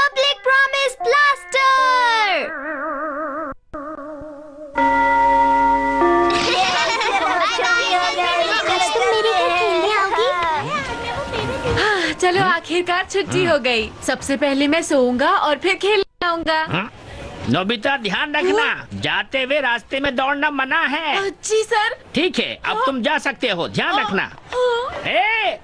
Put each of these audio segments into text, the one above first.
Public promise plaster. आज तुम मेरे घर खेलने आओगी? चलो आखिरकार छुट्टी हो गई। सबसे पहले मैं सोऊंगा और फिर खेलने आऊंगा। नोबिता ध्यान रखना, जाते हुए रास्ते में दौड़ना मना है। जी सर। ठीक है, अब तुम जा सकते हो, ध्यान रखना।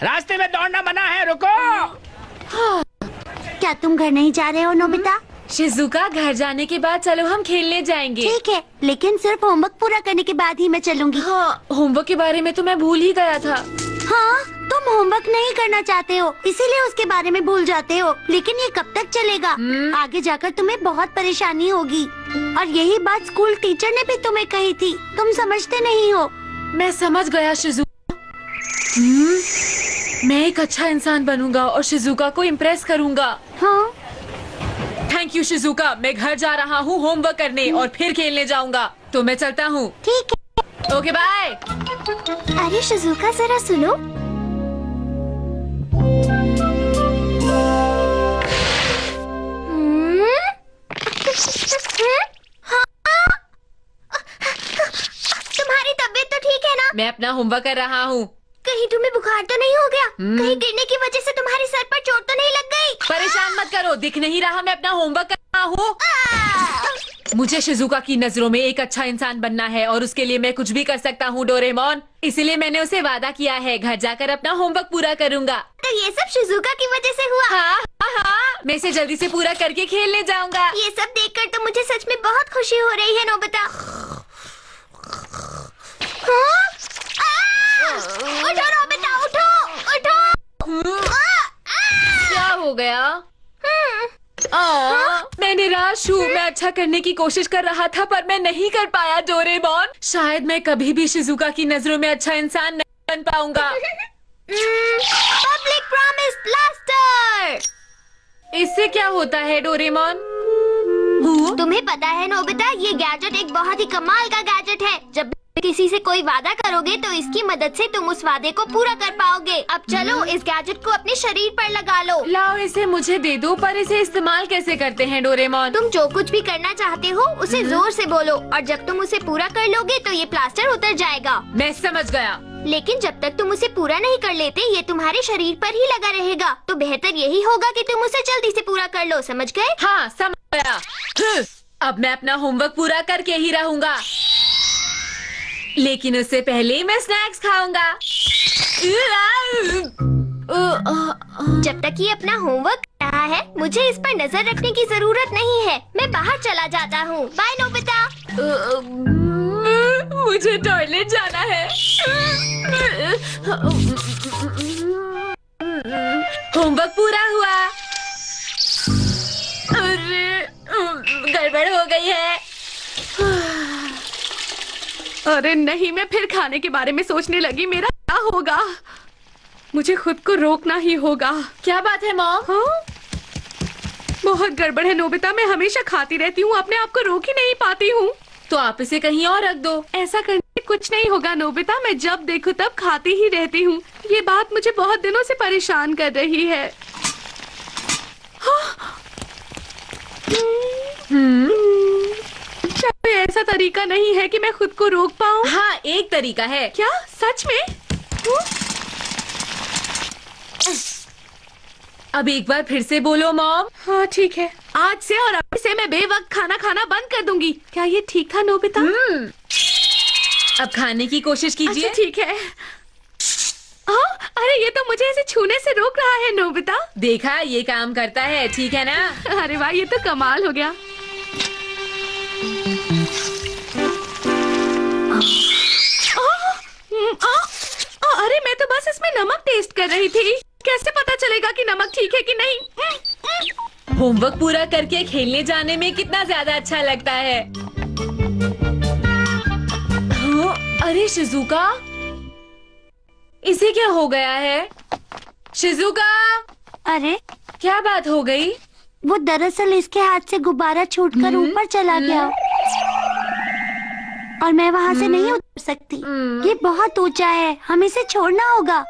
रास्ते में दौड़ना मना है, रुको। क्या तुम घर नहीं जा रहे हो नोबिता? शिजुका, घर जाने के बाद चलो हम खेलने जाएंगे। ठीक है, लेकिन सिर्फ होमवर्क पूरा करने के बाद ही मैं चलूंगी। हाँ, होमवर्क के बारे में तो मैं भूल ही गया था। हाँ, तुम होमवर्क नहीं करना चाहते हो, इसीलिए उसके बारे में भूल जाते हो। लेकिन ये कब तक चलेगा? आगे जाकर तुम्हें बहुत परेशानी होगी। और यही बात स्कूल टीचर ने भी तुम्हें कही थी, तुम समझते नहीं हो। मैं समझ गया शिजुका। मैं एक अच्छा इंसान बनूंगा और शिजुका को इम्प्रेस करूंगा। हाँ? Thank you Shizuka. मैं घर जा रहा हूँ होमवर्क करने और फिर खेलने जाऊंगा। तो मैं चलता हूँ। ठीक है। Okay bye. अरे शिजुका, जरा सुनो। तुम्हारी तबीयत तो ठीक है ना? मैं अपना होमवर्क कर रहा हूँ। कहीं तुम्हें बुखार तो नहीं हो गया? कहीं गिरने की वजह से तुम्हारे सर पर चोट तो नहीं लग गई? परेशान मत करो, दिख नहीं रहा मैं अपना होमवर्क कर रहा हूँ। मुझे शिजुका की नजरों में एक अच्छा इंसान बनना है और उसके लिए मैं कुछ भी कर सकता हूँ डोरेमोन। इसलिए मैंने उसे वादा किया है, घर जाकर अपना होमवर्क पूरा करूँगा। तो ये सब शिजुका की वजह से हुआ? हाँ हाँ हाँ, मैं इसे जल्दी से पूरा करके खेलने जाऊंगा। ये सब देखकर तो मुझे सच में बहुत खुशी हो रही है नोबिता। हाँ? उठो नोबिता, उठो उठो। क्या हो गया? मैं निराश हूँ। मैं अच्छा करने की कोशिश कर रहा था पर मैं नहीं कर पाया डोरेमोन। शायद मैं कभी भी शिजुका की नजरों में अच्छा इंसान नहीं बन पाऊंगा। Public promise plaster. इससे क्या होता है डोरेमोन? तुम्हें पता है नोबिता, ये गैजेट एक बहुत ही कमाल का गैजेट है। जब किसी से कोई वादा करोगे तो इसकी मदद से तुम उस वादे को पूरा कर पाओगे। अब चलो इस गैजेट को अपने शरीर पर लगा लो। लाओ इसे मुझे दे दो, पर इसे इस्तेमाल कैसे करते हैं डोरेमोन? तुम जो कुछ भी करना चाहते हो उसे जोर से बोलो और जब तुम उसे पूरा कर लोगे तो ये प्लास्टर उतर जाएगा। मैं समझ गया। लेकिन जब तक तुम उसे पूरा नहीं कर लेते ये तुम्हारे शरीर पर ही लगा रहेगा। तो बेहतर यही होगा कि तुम उसे जल्दी से पूरा कर लो, समझ गए? हाँ समझ गया। अब मैं अपना होमवर्क पूरा करके ही रहूँगा, लेकिन उससे पहले मैं स्नैक्स खाऊंगा। जब तक ये अपना होमवर्क कर रहा है मुझे इस पर नजर रखने की जरूरत नहीं है। मैं बाहर चला जाता हूँ। Bye Nobita. मुझे टॉयलेट जाना है। होमवर्क पूरा हुआ। अरे गड़बड़ हो गई है। अरे नहीं, मैं फिर खाने के बारे में सोचने लगी। मेरा क्या होगा? मुझे खुद को रोकना ही होगा। क्या बात है मॉम? हाँ? बहुत गड़बड़ है नोबिता, मैं हमेशा खाती रहती हूँ, अपने आप को रोक ही नहीं पाती हूँ। तो आप इसे कहीं और रख दो। ऐसा करने से कुछ नहीं होगा नोबिता, मैं जब देखूं तब खाती ही रहती हूँ। ये बात मुझे बहुत दिनों से परेशान कर रही है। कोई ऐसा तरीका नहीं है कि मैं खुद को रोक पाऊँ? हाँ, एक तरीका है। क्या सच में? अब एक बार फिर से बोलो मॉम। हाँ ठीक है, आज से और अभी से मैं बेवक्त खाना खाना बंद कर दूंगी। क्या ये ठीक था नोबिता? अब खाने की कोशिश कीजिए। अच्छा ठीक है। अरे ये तो मुझे ऐसे छूने से रोक रहा है नोबिता। देखा, ये काम करता है, ठीक है ना? अरे वाह, ये तो कमाल हो गया। अरे मैं तो बस इसमें नमक टेस्ट कर रही थी। कैसे पता चलेगा कि नमक ठीक है कि नहीं? होमवर्क पूरा करके खेलने जाने में कितना ज्यादा अच्छा लगता है। हाँ, अरे शिजुका, इसे क्या हो गया है? शिजुका, अरे क्या बात हो गई? वो दरअसल इसके हाथ से गुब्बारा छूटकर ऊपर चला गया और मैं वहाँ से नहीं उतर सकती। ये बहुत ऊंचा है, हमें इसे छोड़ना होगा।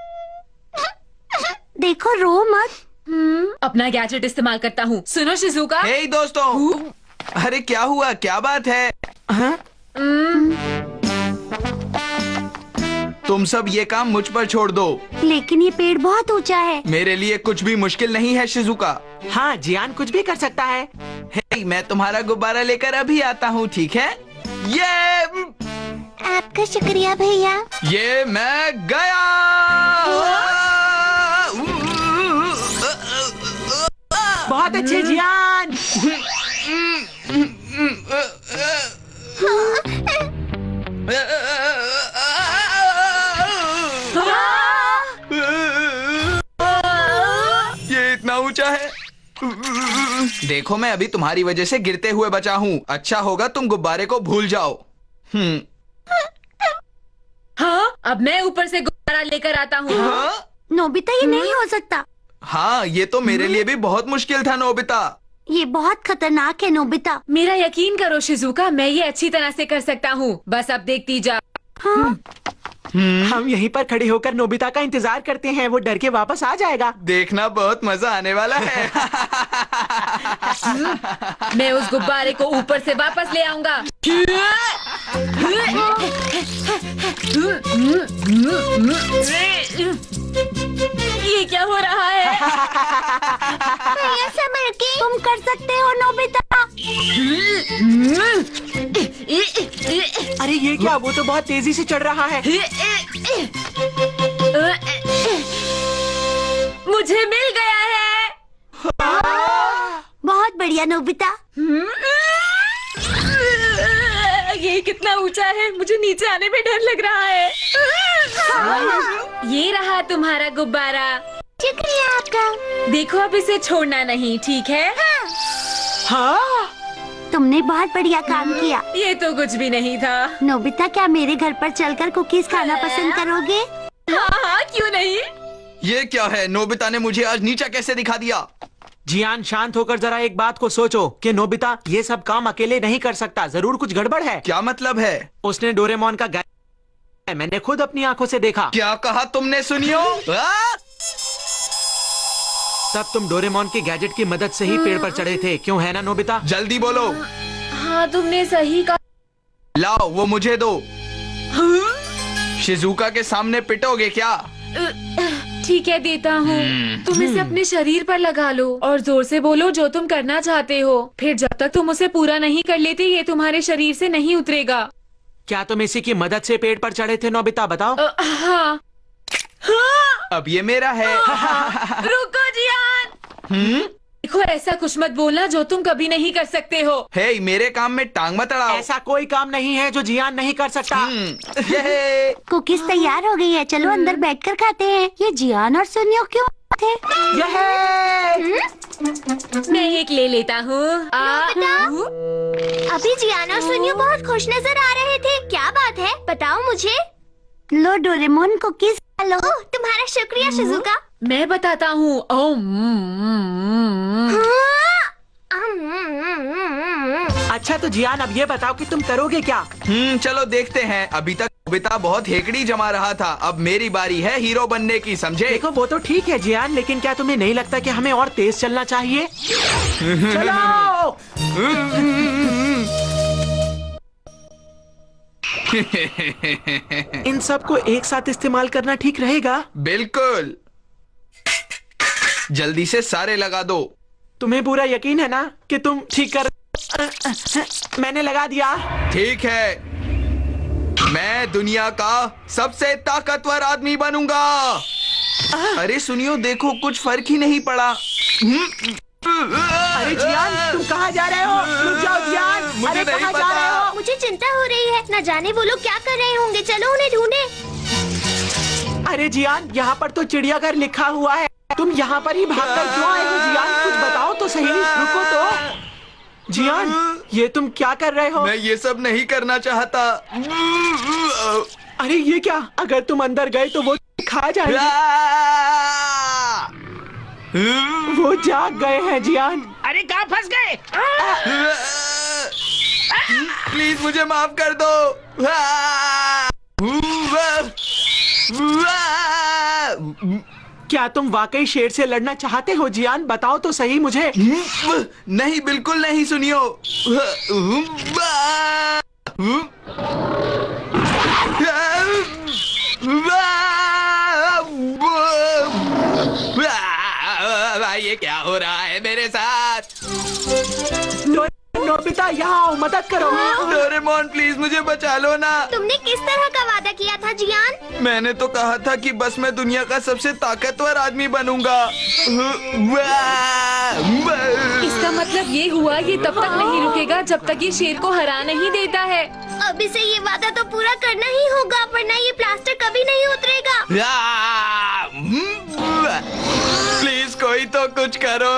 देखो, रो मत, अपना गैजेट इस्तेमाल करता हूँ। सुनो शिजुका। हे दोस्तों, अरे क्या हुआ, क्या बात है? हाँ? तुम सब ये काम मुझ पर छोड़ दो। लेकिन ये पेड़ बहुत ऊंचा है। मेरे लिए कुछ भी मुश्किल नहीं है शिजुका। हाँ, जियान कुछ भी कर सकता है। हे, मैं तुम्हारा गुब्बारा लेकर अभी आता हूँ, ठीक है? ये आपका शुक्रिया भैया। ये मैं गया। बहुत अच्छे जियान। ये इतना ऊंचा है। देखो, मैं अभी तुम्हारी वजह से गिरते हुए बचा हूँ। अच्छा होगा तुम गुब्बारे को भूल जाओ। हाँ, अब मैं ऊपर से गुब्बारा लेकर आता हूँ। हाँ? नोबिता, ये नहीं हो सकता। हाँ, ये तो मेरे लिए भी बहुत मुश्किल था नोबिता। ये बहुत खतरनाक है नोबिता। मेरा यकीन करो शिजुका, मैं ये अच्छी तरह से कर सकता हूँ। बस अब देखती जा। हाँ, हम यहीं पर खड़े होकर नोबिता का इंतजार करते हैं। वो डर के वापस आ जाएगा। देखना, बहुत मजा आने वाला है। मैं उस गुब्बारे को ऊपर से वापस ले आऊंगा। ये क्या हो रहा है? भैया संभल के। तुम कर सकते हो नोबिता। अरे ये क्या, वो तो बहुत तेजी से चढ़ रहा है। मुझे मिल गया है। बहुत बढ़िया नोबिता। ये कितना ऊंचा है, मुझे नीचे आने में डर लग रहा है। ये रहा तुम्हारा गुब्बारा। शुक्रिया आपका। देखो, अब इसे छोड़ना नहीं, ठीक है? हाँ, तुमने बहुत बढ़िया काम किया। ये तो कुछ भी नहीं था। नोबिता, क्या मेरे घर पर चलकर कुकीज खाना पसंद करोगे? हाँ हाँ, क्यों नहीं। ये क्या है? नोबिता ने मुझे आज नीचा कैसे दिखा दिया? जियान शांत होकर जरा एक बात को सोचो कि नोबिता ये सब काम अकेले नहीं कर सकता। जरूर कुछ गड़बड़ है। क्या मतलब है? उसने डोरेमोन का मैंने खुद अपनी आंखों से देखा। क्या कहा तुमने? सुनियो। तब तुम डोरेमोन के गैजेट की मदद से ही पेड़ पर चढ़े थे, क्यों है ना नोबिता? जल्दी बोलो। हाँ, तुमने सही कहा। लाओ, वो मुझे दो। शिजुका के सामने पिटोगे क्या? ठीक है, देता हूँ। तुम इसे अपने शरीर पर लगा लो और जोर से बोलो जो तुम करना चाहते हो। फिर जब तक तुम उसे पूरा नहीं कर लेते, ये तुम्हारे शरीर से नहीं उतरेगा। क्या तुम इसी की मदद से पेड़ पर चढ़े थे नोबिता, बताओ? हाँ। हाँ। अब ये मेरा है। रुको जियान। देखो, ऐसा कुछ मत बोलना जो तुम कभी नहीं कर सकते हो। हे, मेरे काम में टांग मत अड़ाओ। ऐसा कोई काम नहीं है जो जियान नहीं कर सकता। ये कुकीज तैयार हो गई है, चलो अंदर बैठकर खाते हैं। ये जियान और सुनियो क्यों थे? मैं एक ले लेता हूँ। अभी जियान और सुनियो बहुत खुश नजर आ रहे थे। क्या बात है, बताओ मुझे। लो डोरेमोन, कुकीज खा लो। तुम्हारा शुक्रिया शिजुका। मैं बताता हूँ। अच्छा, तो जियान अब ये बताओ कि तुम करोगे क्या? चलो देखते हैं। अभी तक नोबिता बहुत हेकड़ी जमा रहा था, अब मेरी बारी है हीरो बनने की, समझे? देखो, वो तो ठीक है जियान, लेकिन क्या तुम्हें नहीं लगता कि हमें और तेज चलना चाहिए? चलो। इन सब को एक साथ इस्तेमाल करना ठीक रहेगा? बिल्कुल। जल्दी से सारे लगा दो। तुम्हें पूरा यकीन है ना कि तुम ठीक कर? मैंने लगा दिया। ठीक है, मैं दुनिया का सबसे ताकतवर आदमी बनूंगा। अरे सुनियो, देखो कुछ फर्क ही नहीं पड़ा। अरे जियान, तुम कहाँ जा रहे हो? रुक जाओ जियान। मुझे अरे नहीं कहाँ जा पता। रहे हो? मुझे चिंता हो रही है, न जाने वो लोग क्या कर रहे होंगे। चलो उन्हें ढूंढे। अरे जियान, यहाँ पर तो चिड़ियाघर लिखा हुआ है। तुम यहाँ पर ही भागकर क्यों आए हो जियान? कुछ बताओ तो सही। रुको तो। जियान, ये तुम क्या कर रहे हो? मैं ये सब नहीं करना चाहता। अरे ये क्या? अगर तुम अंदर गए तो वो खा जाएगी। वो जाग गए हैं जियान। अरे कहाँ फंस गए? प्लीज मुझे माफ कर दो। क्या तुम वाकई शेर से लड़ना चाहते हो जियान? बताओ तो सही मुझे। नहीं, बिल्कुल नहीं। सुनियो, ये क्या हो रहा है मेरे साथ? नोबिता यहाँ आओ, मदद करो। डोरेमोन प्लीज मुझे बचा लो ना। तुमने किस तरह का वादा किया था जियान? मैंने तो कहा था कि बस मैं दुनिया का सबसे ताकतवर आदमी बनूंगा। इसका मतलब ये हुआ ये तब तक नहीं रुकेगा जब तक ये शेर को हरा नहीं देता है। अब इसे ये वादा तो पूरा करना ही होगा, वरना ये प्लास्टर कभी नहीं उतरेगा। प्लीज कोई तो कुछ करो।